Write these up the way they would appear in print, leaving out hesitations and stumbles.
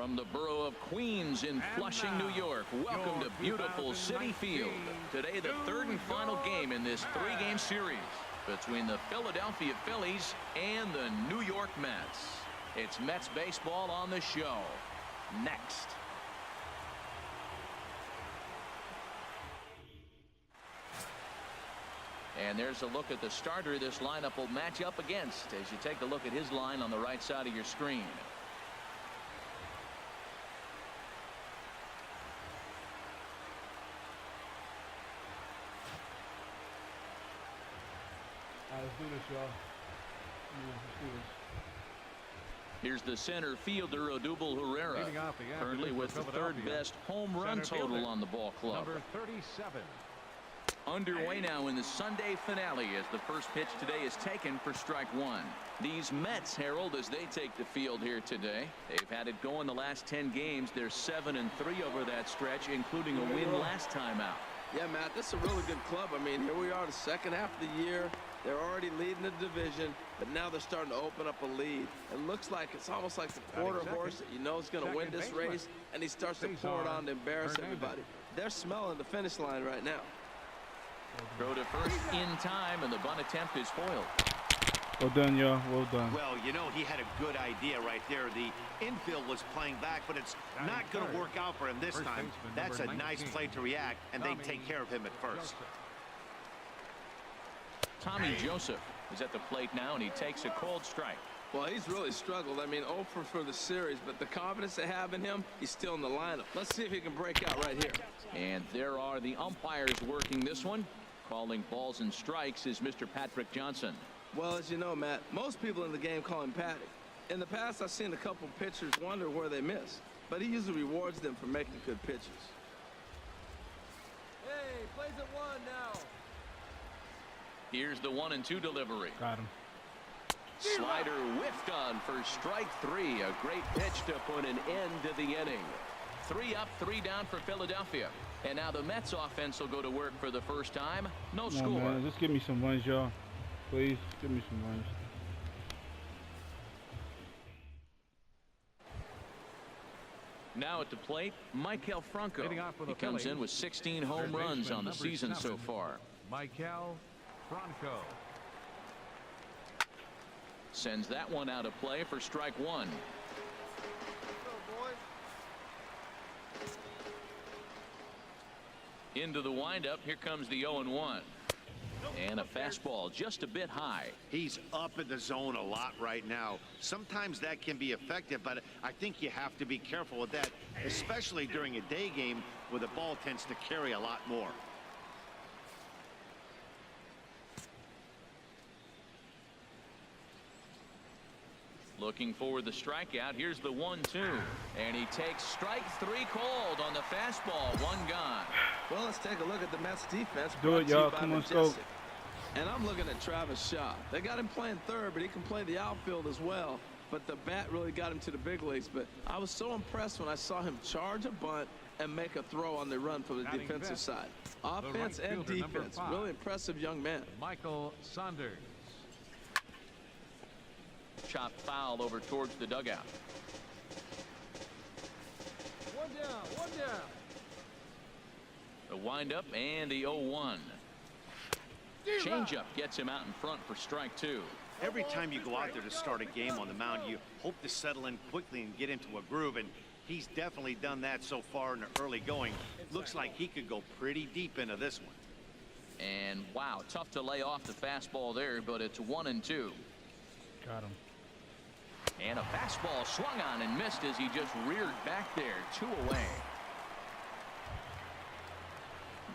From the borough of Queens in Flushing, New York, welcome to beautiful Citi Field. Today, the third and final game in this three-game series between the Philadelphia Phillies and the New York Mets. It's Mets baseball on the show. Next. And there's a look at the starter this lineup will match up against as you take a look at his line on the right side of your screen. Let's do this, y'all. Let's do this. Here's the center fielder, Odubel Herrera, currently with the third best home run total on the ball club. Number 37. Underway now in the Sunday finale as the first pitch today is taken for strike one. These Mets, Harold, as they take the field here today, they've had it going the last 10 games. They're 7-3 over that stretch, including a win last time out. Yeah, Matt, this is a really good club. I mean, here we are the second half of the year. They're already leading the division, but now they're starting to open up a lead. It looks like it's almost like the quarter horse that you know is going to win this race, and he starts to pour it on to embarrass everybody. They're smelling the finish line right now. Throw to first in time, and the bunt attempt is foiled. Well done, y'all. Well done. Well, you know, he had a good idea right there. The infield was playing back, but it's not going to work out for him this time. That's a nice play to react, and they take care of him at first. Tommy Joseph is at the plate now, and he takes a cold strike. Well, he's really struggled. I mean, 0 for the series, but the confidence they have in him, he's still in the lineup. Let's see if he can break out right here. And there are the umpires working this one. Calling balls and strikes is Mr. Patrick Johnson. Well, as you know, Matt, most people in the game call him Patty. In the past, I've seen a couple pitchers wonder where they miss, but he usually rewards them for making good pitches. Hey, plays at one now. Here's the 1-2 delivery. Got him. Slider whiffed on for strike three. A great pitch to put an end to the inning. 3 up, 3 down for Philadelphia. And now the Mets offense will go to work for the first time. No score. Man, just give me some runs, y'all. Please, give me some runs. Now at the plate, Maikel Franco. He comes in with 16 home runs on the season so far. Maikel Franco sends that one out of play for strike one. Into the windup. Here comes the 0-1. And a fastball just a bit high. He's up in the zone a lot right now. Sometimes that can be effective, but I think you have to be careful with that, especially during a day game where the ball tends to carry a lot more. Looking for the strikeout. Here's the 1-2. And he takes strike three called on the fastball. One gone. Well, let's take a look at the Mets defense. Do it, y'all. Come on, let's go. And I'm looking at Travis Shaw. They got him playing third, but he can play the outfield as well. But the bat really got him to the big leagues. But I was so impressed when I saw him charge a bunt and make a throw on the run for the defensive side. Offense and defense. Really impressive young man. Michael Saunders. Chopped foul over towards the dugout. One down, one down. The windup and the 0-1. Changeup gets him out in front for strike two. Every time you go out there to start a game on the mound, you hope to settle in quickly and get into a groove, and he's definitely done that so far in the early going. Looks like he could go pretty deep into this one. And wow, tough to lay off the fastball there, but it's 1-2. Got him. And a fastball swung on and missed as he just reared back there. 2 away.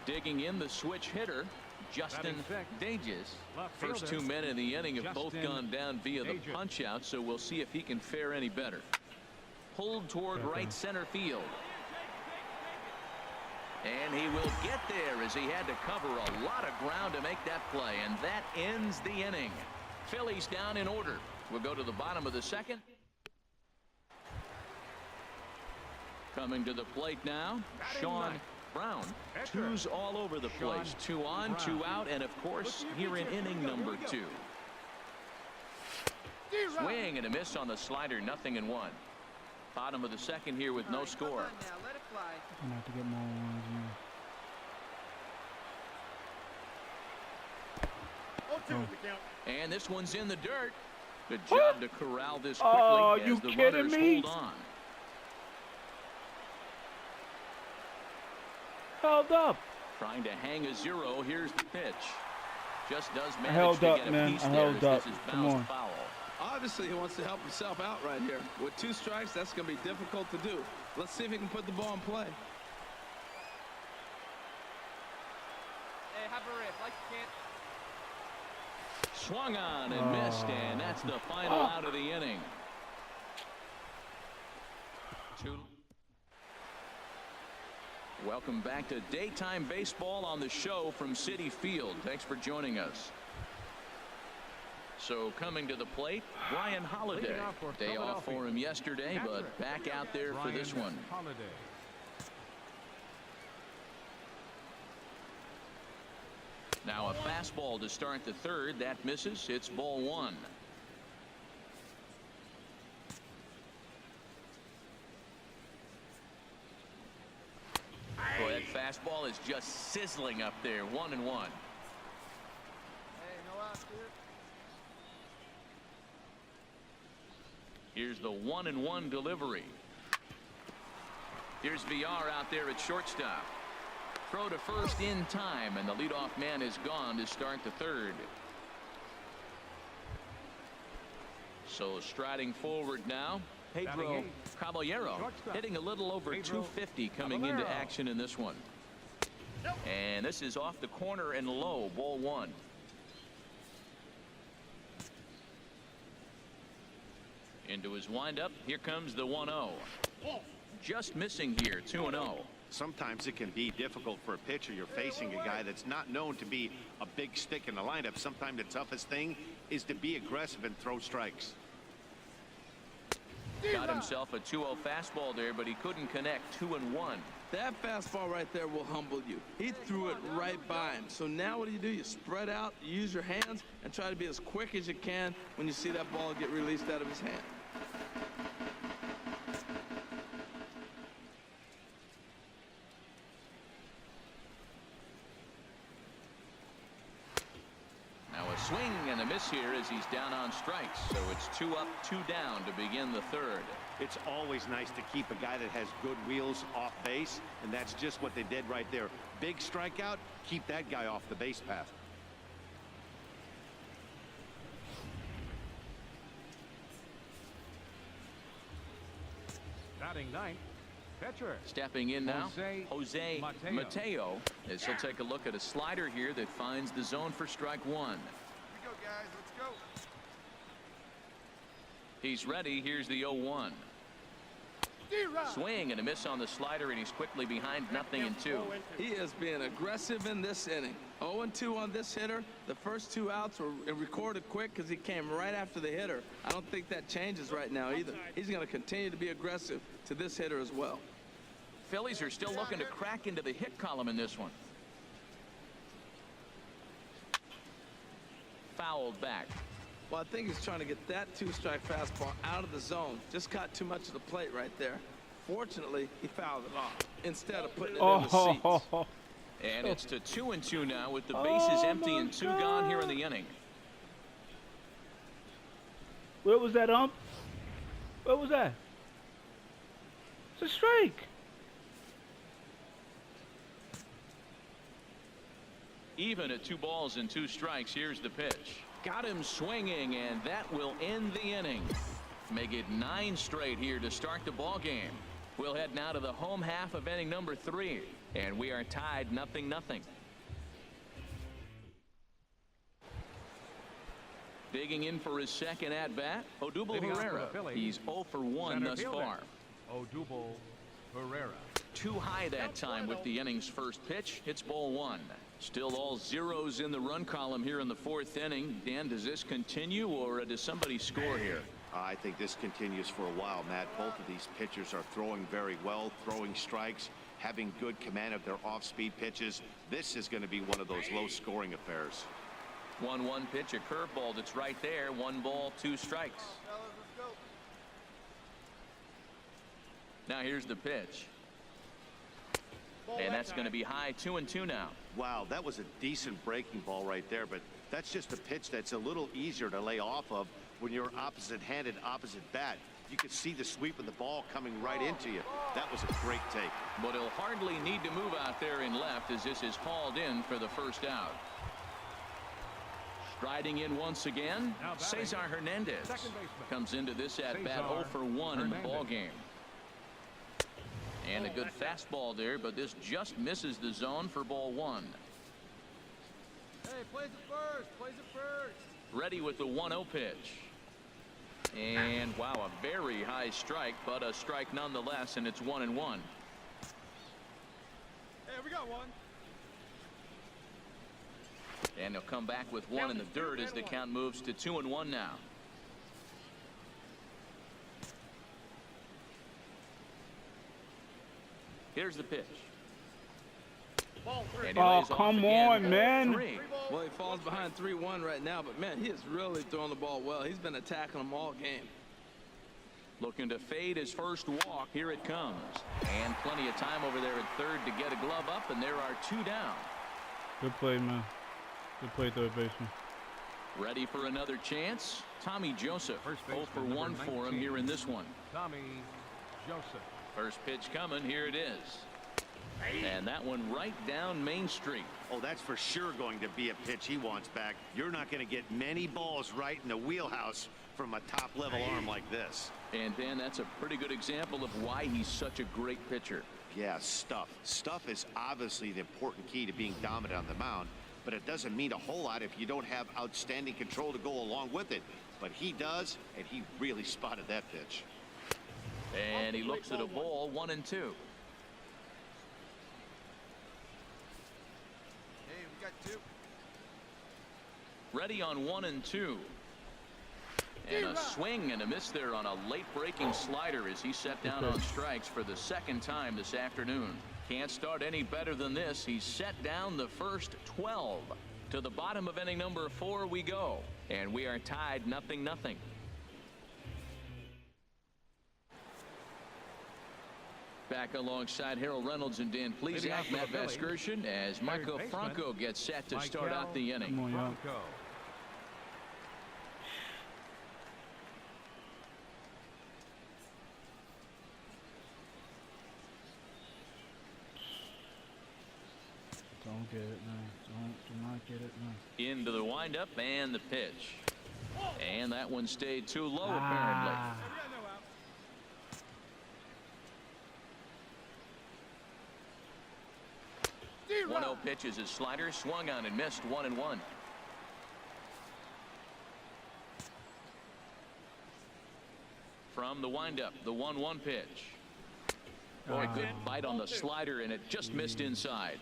Digging in the switch hitter, Justin Dages. First 2 men in the inning have both gone down via the punch out, so we'll see if he can fare any better. Pulled toward right center field. And he will get there as he had to cover a lot of ground to make that play, and that ends the inning. Phillies down in order. We'll go to the bottom of the second. Coming to the plate now, Sean Brown. 2s all over the place. 2 on, 2 out, and of course here in inning number 2. Swing and a miss on the slider. 0-1. Bottom of the second here with no score. Come on now, let it fly. I'm gonna have to get more ones in. And this one's in the dirt. Good job to corral this quickly Oh, as you the kidding runners me? hold on. Held up. Trying to hang a zero. Here's the pitch. Just does manage held to up, get a man. piece I there held as up. this is Come bounced on. foul. Obviously, he wants to help himself out right here. With 2 strikes, that's going to be difficult to do. Let's see if he can put the ball in play. Hey, have a rip, like you can't. Swung on and missed, and that's the final out of the inning. Welcome back to daytime baseball on the show from Citi Field. Thanks for joining us. So coming to the plate, Brian Holiday. Day off for him yesterday, but back out there for this one. Holiday. Now a fastball to start the third. That misses. It's ball 1. Boy, that fastball is just sizzling up there. 1-1. Hey, no out here. Here's the 1-1 delivery. Here's VR out there at shortstop. Throw to first in time, and the leadoff man is gone to start the third. So striding forward now, Pedro Caballero, hitting a little over 250 coming into action in this one. And this is off the corner and low, ball 1. Into his windup. Here comes the 1-0. Just missing here, 2-0. Sometimes it can be difficult for a pitcher. You're facing a guy that's not known to be a big stick in the lineup. Sometimes the toughest thing is to be aggressive and throw strikes. Got himself a 2-0 fastball there, but he couldn't connect. 2-1. That fastball right there will humble you. He threw it right by him. So now what do? You spread out, you use your hands, and try to be as quick as you can when you see that ball get released out of his hand. Now a swing and a miss here as he's down on strikes. So it's 2 up, 2 down to begin the third. It's always nice to keep a guy that has good wheels off base, and that's just what they did right there. Big strikeout, keep that guy off the base path. Batting 9th, pitcher. Stepping in now, Jose Mateo, as he'll take a look at a slider here that finds the zone for strike 1. Here we go, guys. Let's go. He's ready. Here's the 0-1. Swing and a miss on the slider, and he's quickly behind 0-2. He is being aggressive in this inning. 0-2 on this hitter. The first 2 outs were recorded quick because he came right after the hitter. I don't think that changes right now either. He's going to continue to be aggressive to this hitter as well. Phillies are still looking to crack into the hit column in this one. Fouled back. Well, I think he's trying to get that 2-strike fastball out of the zone. Just caught too much of the plate right there. Fortunately, he fouled it off instead of putting it in the seats. And it's to 2-2 now with the bases empty and 2 gone here in the inning. Where was that ump? Where was that? It's a strike. Even at 2 balls and 2 strikes. Here's the pitch. Got him swinging, and that will end the inning. Make it 9 straight here to start the ball game. We'll head now to the home half of inning number 3, and we are tied 0-0. Digging in for his second at-bat, Odubel Herrera. He's 0 for 1 thus far. Odubel Herrera. Too high that time with the inning's first pitch. It's ball 1. Still all zeros in the run column here in the 4th inning. Dan, does this continue, or does somebody score here? I think this continues for a while, Matt. Both of these pitchers are throwing very well, throwing strikes, having good command of their off-speed pitches. This is going to be one of those low-scoring affairs. 1-1 pitch, a curveball that's right there. 1 ball, 2 strikes. Fellas, let's go. Now here's the pitch. And that's going to be high 2-2 now. Wow, that was a decent breaking ball right there, but that's just a pitch that's a little easier to lay off of when you're opposite-handed, opposite bat. You could see the sweep of the ball coming right into you. That was a great take. But he'll hardly need to move out there in left as this is hauled in for the first out. Striding in once again, Cesar Hernandez comes into this at bat 0 for 1 in the ball game. And a good fastball there, but this just misses the zone for ball 1. Hey, plays it first. Plays it first. Ready with the 1-0 pitch. And wow, a very high strike, but a strike nonetheless, and it's 1-1. Hey, we got one. And he'll come back with one in the dirt as the count moves to 2-1 now. Here's the pitch. And he Oh, lays off come again on, for man. 3. Well, he falls behind 3-1 right now, but man, he is really throwing the ball well. He's been attacking them all game. Looking to fade his first walk. Here it comes. And plenty of time over there at third to get a glove up, and there are 2 down. Good play, man. Good play, third baseman. Ready for another chance. Tommy Joseph, First 0 for baseman, 1 number for him 19. here in this one. Tommy Joseph. First pitch coming. Here it is. And that one right down Main Street. Oh, that's for sure going to be a pitch he wants back. You're not going to get many balls right in the wheelhouse from a top-level arm like this. And Dan, that's a pretty good example of why he's such a great pitcher. Yeah, stuff. Stuff is obviously the important key to being dominant on the mound, but it doesn't mean a whole lot if you don't have outstanding control to go along with it. But he does, and he really spotted that pitch. And he looks at a ball, 1-2. Hey, we got 2. Ready on 1-2. And a swing and a miss there on a late breaking slider as he set down on strikes for the second time this afternoon. Can't start any better than this. He's set down the first 12. To the bottom of inning number 4 we go. And we are tied 0-0. Back alongside Harold Reynolds and Dan Plesac, Matt Vasgersian, as Michael Franco gets set to start out the inning. Come on, y'all. Franco. Don't get it, man. Do not get it, man. Into the windup and the pitch. And that one stayed too low, apparently. Ah. 1-0 pitch is his slider, swung on and missed, 1-1. From the windup, the 1-1 pitch. Boy, good bite on the slider, and it just missed inside.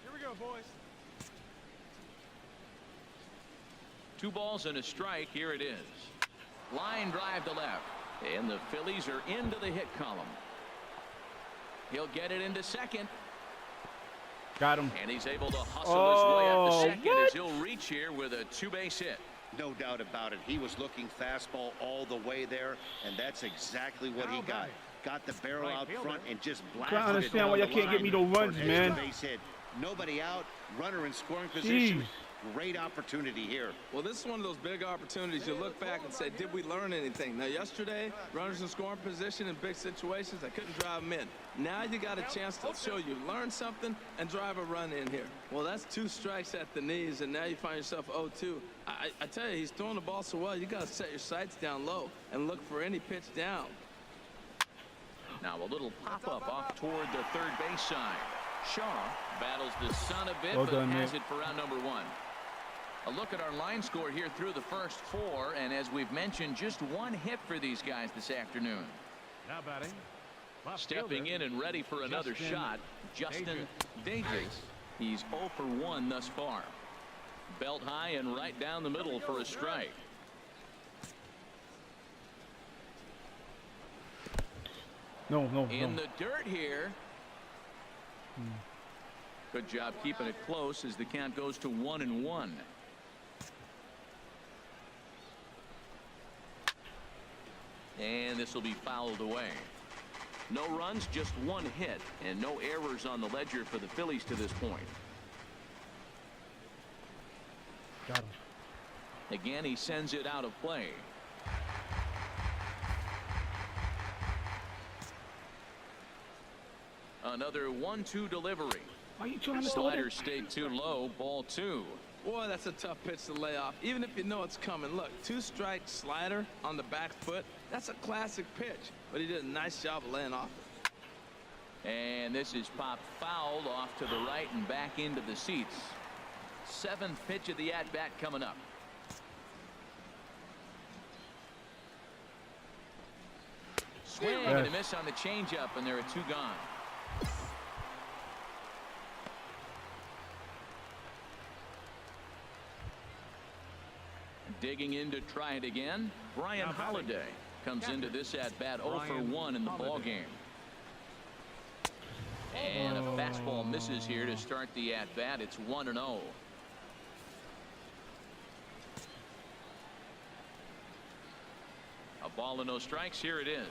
Here we go, boys. 2 balls and a strike. Here it is. Line drive to left. And the Phillies are into the hit column. He'll get it into second. Got him. And he's able to hustle his way up to second what? as he'll reach here with a 2-base hit. No doubt about it. He was looking fastball all the way there, and that's exactly what he got. Got the barrel out front and just blasted I it understand why down y'all the can't get line me no for runs, an man. extra base hit. Nobody out, runner in scoring position. Great opportunity here. Well, this is one of those big opportunities. You look back and say, did we learn anything? Now, yesterday, runners in scoring position in big situations, I couldn't drive them in. Now you got a chance to show you learn something and drive a run in here. Well, that's 2 strikes at the knees, and now you find yourself 0-2. I tell you, he's throwing the ball so well, you got to set your sights down low and look for any pitch down. Now a little pop-up off toward the third base side. Shaw battles the sun a bit, Well but done, has Nick. it for out number 1. A look at our line score here through the first 4, and as we've mentioned, just 1 hit for these guys this afternoon. Now batting. Left Stepping fielder, in and ready for another Justin shot, Justin Dages. He's 0 for 1 thus far. Belt high and right down the middle for a strike. No. In the dirt here. Good job keeping it close as the count goes to 1-1. And this will be fouled away. No runs, just one hit, and no errors on the ledger for the Phillies to this point. Got him. Again, he sends it out of play. Another 1-2 delivery. Why are you trying to Slider stayed too low, ball 2. Boy, that's a tough pitch to lay off, even if you know it's coming. Look, 2-strike slider on the back foot. That's a classic pitch, but he did a nice job of laying off it. And this is popped fouled off to the right and back into the seats. 7th pitch of the at-bat coming up. Swing and a miss on the changeup, and there are 2 gone. Digging in to try it again. Brian Holiday comes into this at-bat 0 for 1 in the ball game. And a fastball misses here to start the at-bat. It's 1-0. A ball and no strikes. Here it is.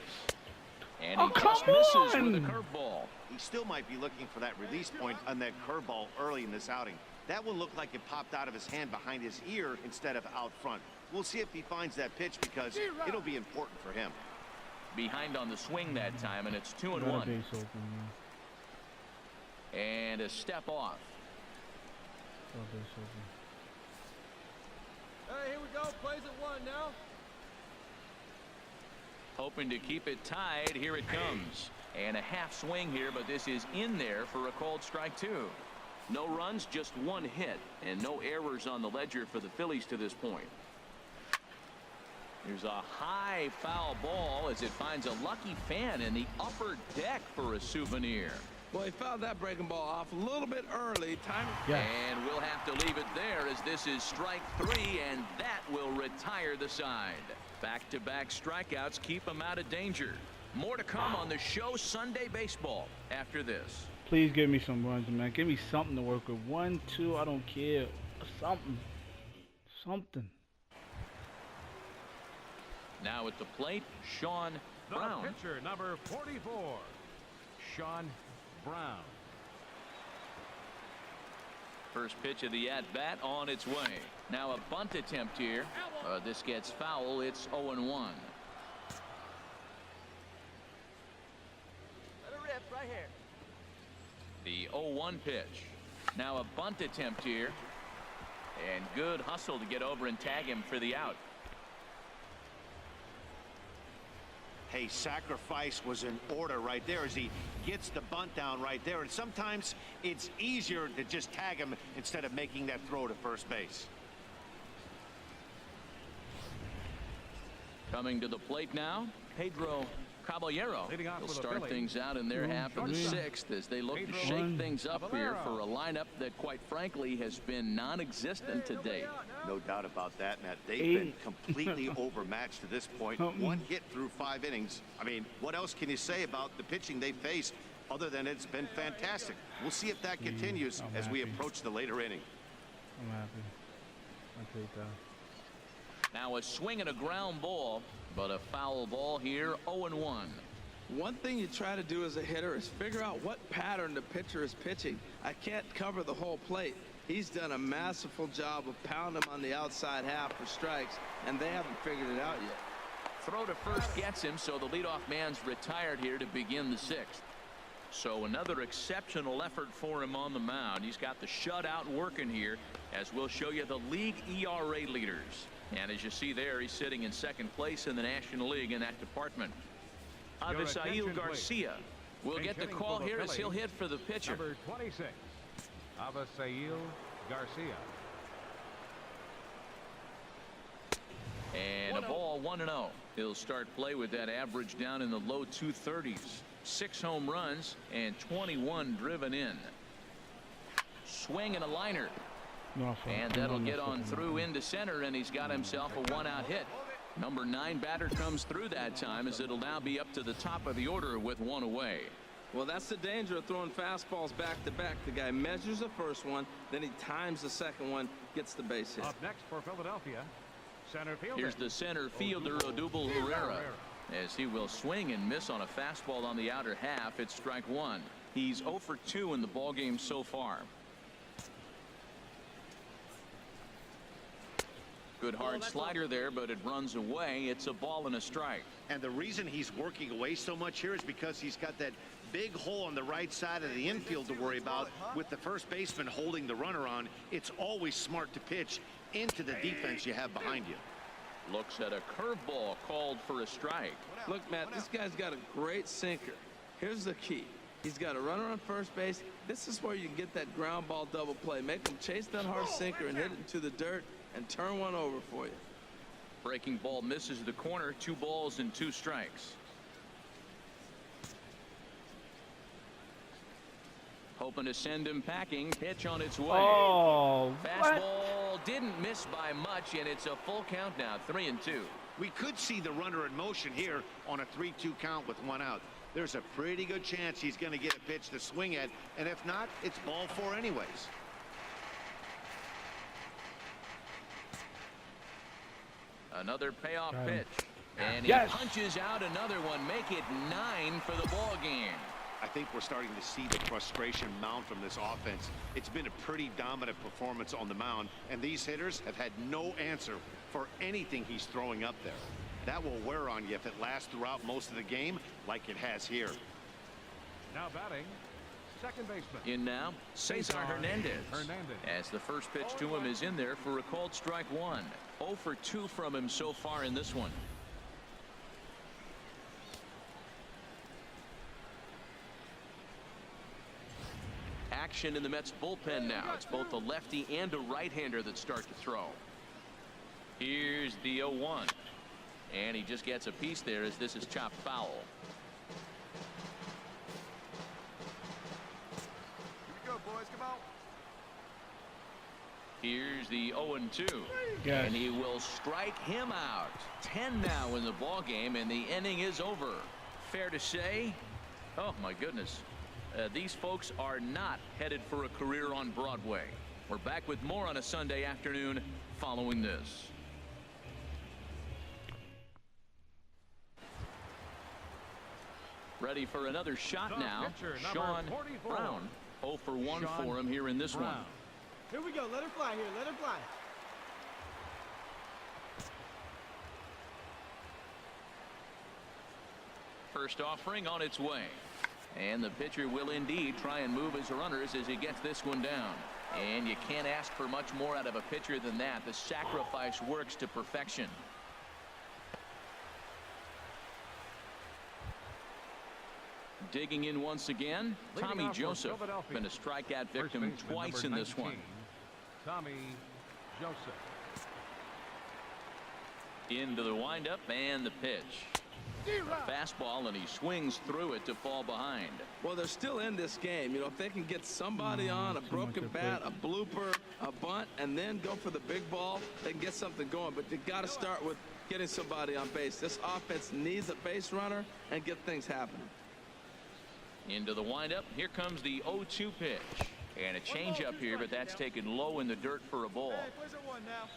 And he just misses with a curveball. He still might be looking for that release point on that curveball early in this outing. That one looked like it popped out of his hand behind his ear instead of out front. We'll see if he finds that pitch because it'll be important for him. Behind on the swing that time, and it's 2-1. And a step off. Hey, here we go. Plays at 1 now. Hoping to keep it tied. Here it comes. And a half swing here, but this is in there for a called strike 2. No runs, just 1 hit, and no errors on the ledger for the Phillies to this point. There's a high foul ball as it finds a lucky fan in the upper deck for a souvenir. Well, he fouled that breaking ball off a little bit early. And we'll have to leave it there as this is strike 3, and that will retire the side. Back-to-back strikeouts keep him out of danger. More to come on the show Sunday Baseball after this. Please give me some runs, man. Give me something to work with. 1, 2, I don't care. Something. Something. Now at the plate, Sean Brown. The pitcher, number 44, Sean Brown. First pitch of the at-bat on its way. Now a bunt attempt here. This gets foul. It's 0-1. Let it rip right here. The 0-1 pitch. Now a bunt attempt here. And good hustle to get over and tag him for the out. Hey, sacrifice was in order right there as he gets the bunt down right there. And sometimes it's easier to just tag him instead of making that throw to first base. Coming to the plate now, Pedro Caballero. He'll start things out in their half of the 6th as they look to shake things up here for a lineup that, quite frankly, has been non-existent to date. No doubt about that, Matt. They've been completely overmatched to this point. 1 hit through 5 innings. I mean, what else can you say about the pitching they faced other than it's been fantastic? We'll see if that continues as we approach the later inning. I'm happy. I'll take that. Now a swing and a ground ball, but a foul ball here, 0-1. One thing you try to do as a hitter is figure out what pattern the pitcher is pitching. I can't cover the whole plate. He's done a masterful job of pounding him on the outside half for strikes, and they haven't figured it out yet. Throw to first gets him, so the leadoff man's retired here to begin the 6th. So another exceptional effort for him on the mound. He's got the shutout working here, as we'll show you the league ERA leaders. And as you see there, he's sitting in 2nd place in the National League in that department. Avisail Garcia will get the call here as he'll hit for the pitcher. Number 26, Avisail Garcia. And a ball 1-0. He'll start play with that average down in the low 230s. 6 home runs and 21 driven in. Swing and a liner. And that'll get on through into center, and he's got himself a 1-out hit. Number 9 batter comes through that time as it'll now be up to the top of the order with 1 away. Well, that's the danger of throwing fastballs back to back. The guy measures the first one, then he times the second one, gets the base hit. Up next for Philadelphia, center fielder. Here's the center fielder, Odubel Herrera. as he will swing and miss on a fastball on the outer half. It's strike one. He's 0 for 2 in the ball game so far. Good hard slider there, but it runs away. It's a ball and a strike. And the reason he's working away so much here is because he's got that big hole on the right side of the infield to worry about. With the first baseman holding the runner on, it's always smart to pitch into the defense you have behind you. Looks at a curveball called for a strike. Look, Matt, this guy's got a great sinker. Here's the key. He's got a runner on first base. This is where you can get that ground ball double play. Make him chase that hard sinker and hit it into the dirt and turn one over for you. Breaking ball misses the corner. 2 balls and 2 strikes. Hoping to send him packing. Pitch on its way. Oh, fastball didn't miss by much, and it's a full count now. 3-2. We could see the runner in motion here on a 3-2 count with 1 out. There's a pretty good chance he's going to get a pitch to swing at, and if not, it's ball 4 anyways. Another payoff pitch, and he Yes. punches out another one. Make it 9 for the ball game. I think we're starting to see the frustration mount from this offense. It's been a pretty dominant performance on the mound, and these hitters have had no answer for anything he's throwing up there. That will wear on you if it lasts throughout most of the game like it has here. Now batting, second baseman. In now, Cesar Hernandez. As the first pitch to him is in there for a called strike one. 0 for 2 from him so far in this one. Action in the Mets bullpen now. It's both a lefty and a right-hander that start to throw. Here's the 0-1. And he just gets a piece there as this is chopped foul. Here we go, boys. Come on. Here's the 0-2. Yes. And he will strike him out. 10 now in the ball game, and the inning is over. Fair to say, oh my goodness, these folks are not headed for a career on Broadway. We're back with more on a Sunday afternoon following this. Ready for another shot now. Sean Brown. 0 for 1 for him here in this one. Here we go. Let her fly here. Let her fly. First offering on its way. And the pitcher will indeed try and move his runners as he gets this one down. And you can't ask for much more out of a pitcher than that. The sacrifice works to perfection. Digging in once again, Tommy Joseph. Been a strikeout victim twice in this one. Tommy Joseph. Into the windup and the pitch. A fastball, and he swings through it to fall behind. Well, they're still in this game. You know, if they can get somebody on a broken bat, a blooper, a bunt, and then go for the big ball, they can get something going. But you got to start with getting somebody on base. This offense needs a base runner and get things happening. Into the windup. Here comes the 0-2 pitch. And a changeup here, but that's taken low in the dirt for a ball. Hey, where's our one now?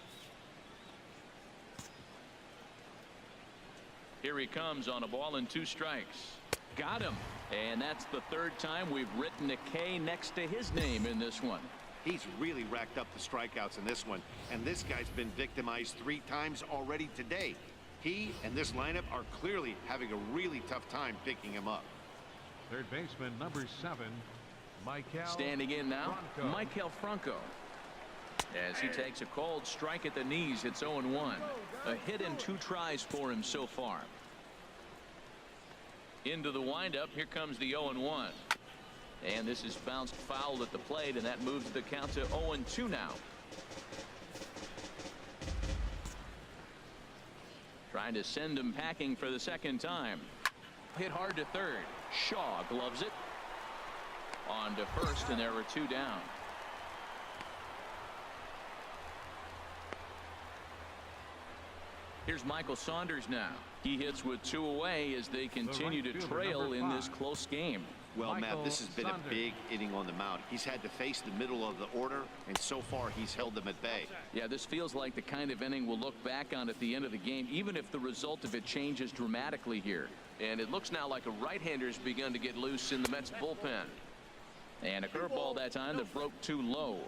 Here he comes on a ball and 2 strikes. Got him. And that's the 3rd time we've written a K next to his name in this one. He's really racked up the strikeouts in this one, and this guy's been victimized 3 times already today. He and this lineup are clearly having a really tough time picking him up. Third baseman, number 7, Michael. Standing in now, Franco. Michael Franco. As he takes a cold strike at the knees, it's 0-1. A hit and 2 tries for him so far. Into the windup. Here comes the 0-1. And this is bounced foul at the plate, and that moves the count to 0-2 now. Trying to send him packing for the 2nd time. Hit hard to 3rd. Shaw gloves it. On to 1st, and there are 2 down. Here's Michael Saunders now. He hits with 2 away as they continue to trail in this close game. Well, Matt, this has been a big inning on the mound. He's had to face the middle of the order, and so far he's held them at bay. Yeah, this feels like the kind of inning we'll look back on at the end of the game, even if the result of it changes dramatically here. And it looks now like a right-hander's begun to get loose in the Mets bullpen. And a curveball that time that broke too low.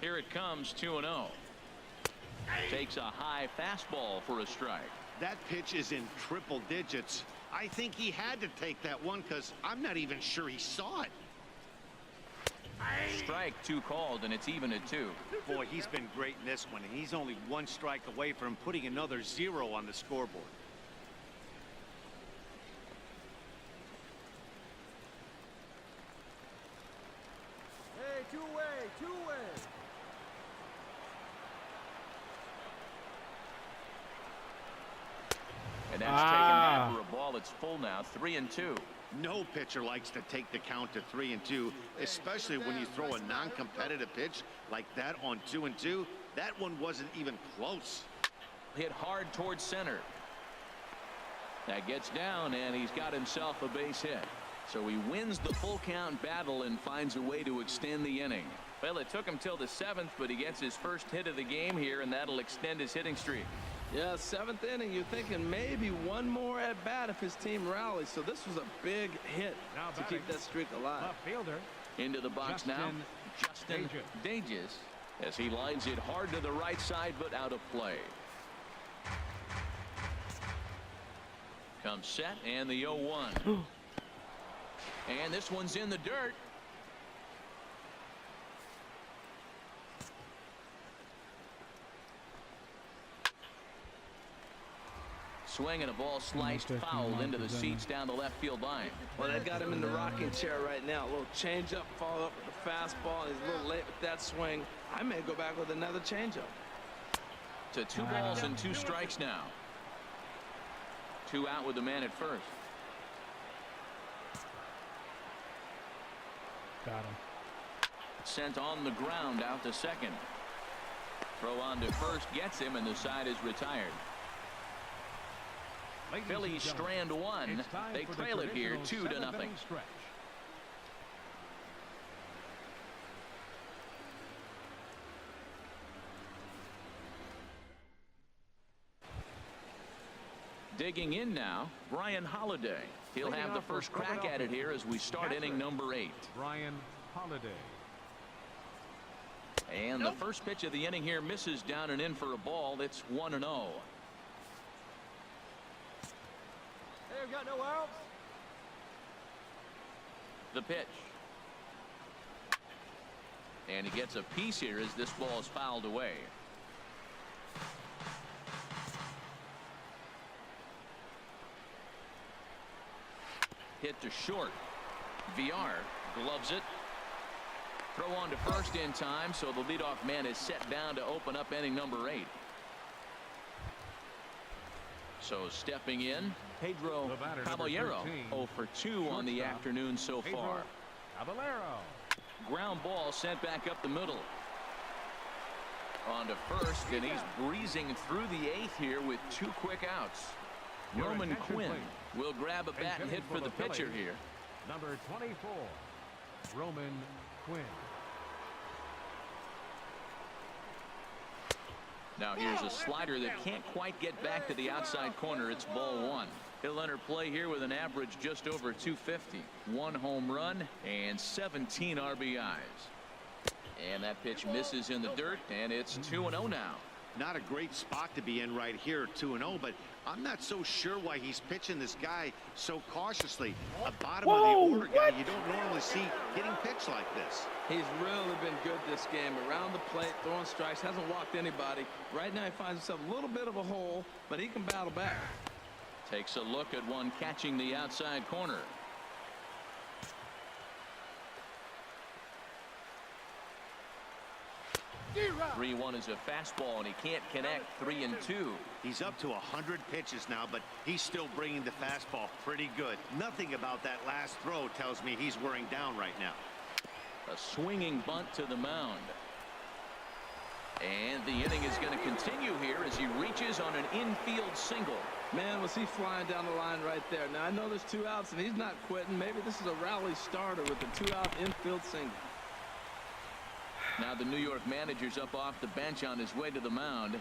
Here it comes, 2-0. Takes a high fastball for a strike. That pitch is in triple digits. I think he had to take that one because I'm not even sure he saw it. Strike 2 called, and it's even at 2. Boy, he's been great in this one, and he's only 1 strike away from putting another 0 on the scoreboard. Hey, two-way, two-way. And that's taken down for a ball. It's full now, 3-2. No pitcher likes to take the count to 3-2, especially when you throw a non-competitive pitch like that on 2-2. That one wasn't even close. Hit hard towards center. That gets down, and he's got himself a base hit. So he wins the full count battle and finds a way to extend the inning. Well, it took him till the 7th, but he gets his first hit of the game here, and that'll extend his hitting streak. Yeah, 7th inning, you're thinking maybe one more at bat if his team rallies. So this was a big hit to keep that streak alive. Left fielder. Into the box now, Justin Dages, as he lines it hard to the right side, but out of play. Comes set, and the 0-1. And this one's in the dirt. Swing and a ball sliced foul into the seats down the left field line. Well, they got him in the rocking chair right now. A little changeup, follow up with the fastball. He's a little late with that swing. I may go back with another changeup. To 2 balls and 2 strikes now. 2 out with the man at first. Got him. Sent on the ground out to second. Throw on to first gets him, and the side is retired. Phillies strand 1. They trail it here 2-0. Digging in now, Brian Holiday. He'll have the first crack at it here as we start inning number 8. Brian Holiday. And the first pitch of the inning here misses down and in for a ball. It's 1-0. Hey, we got no outs. The pitch. And he gets a piece here as this ball is fouled away. Hit to short. VR gloves it. Throw on to first in time, so the leadoff man is set down to open up inning number 8. So stepping in, Pedro Caballero, 0 for 2 on the afternoon so far. Caballero. Ground ball sent back up the middle. On to first, and he's breezing through the 8th here with 2 quick outs. Roman Quinn will grab a bat and hit for the pitcher here. Number 24, Roman Quinn. Now here's a slider that can't quite get back to the outside corner. It's ball 1. He'll enter play here with an average just over 250. 1 home run and 17 RBIs. And that pitch misses in the dirt, and it's 2-0 now. Not a great spot to be in right here, 2-0, but I'm not so sure why he's pitching this guy so cautiously. A bottom of the order guy you don't normally see getting pitched like this. He's really been good this game. Around the plate, throwing strikes, hasn't walked anybody. Right now he finds himself a little bit of a hole, but he can battle back. Takes a look at one catching the outside corner. 3-1 is a fastball, and he can't connect. 3-2. He's up to 100 pitches now, but he's still bringing the fastball pretty good. Nothing about that last throw tells me he's wearing down right now. A swinging bunt to the mound. And the inning is going to continue here as he reaches on an infield single. Man, was he flying down the line right there. Now, I know there's 2 outs, and he's not quitting. Maybe this is a rally starter with a 2-out infield single. Now the New York manager's up off the bench on his way to the mound,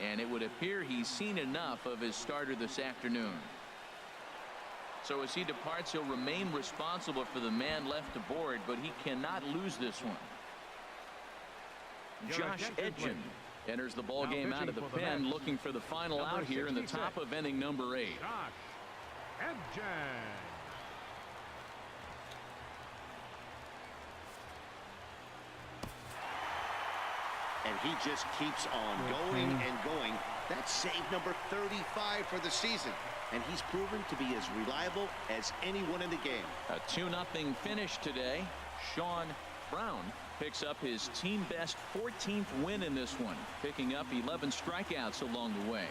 and it would appear he's seen enough of his starter this afternoon. So as he departs, he'll remain responsible for the man left aboard, but he cannot lose this one. Josh Edgen enters the ball game out of the pen, looking for the final out here in the top of inning number 8. Josh Edgen. And he just keeps on going and going. That's save number 35 for the season. And he's proven to be as reliable as anyone in the game. A 2-0 finish today. Sean Brown picks up his team best 14th win in this one, picking up 11 strikeouts along the way.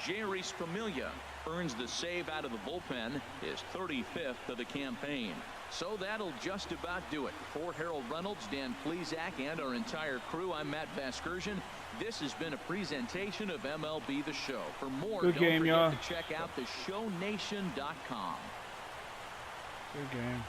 Jerry Spramilia earns the save out of the bullpen, his 35th of the campaign. So that'll just about do it. For Harold Reynolds, Dan Plesac, and our entire crew, I'm Matt Vasgersian. This has been a presentation of MLB The Show. For more, Good game, don't y'all. forget to check out theshownation.com. Good game.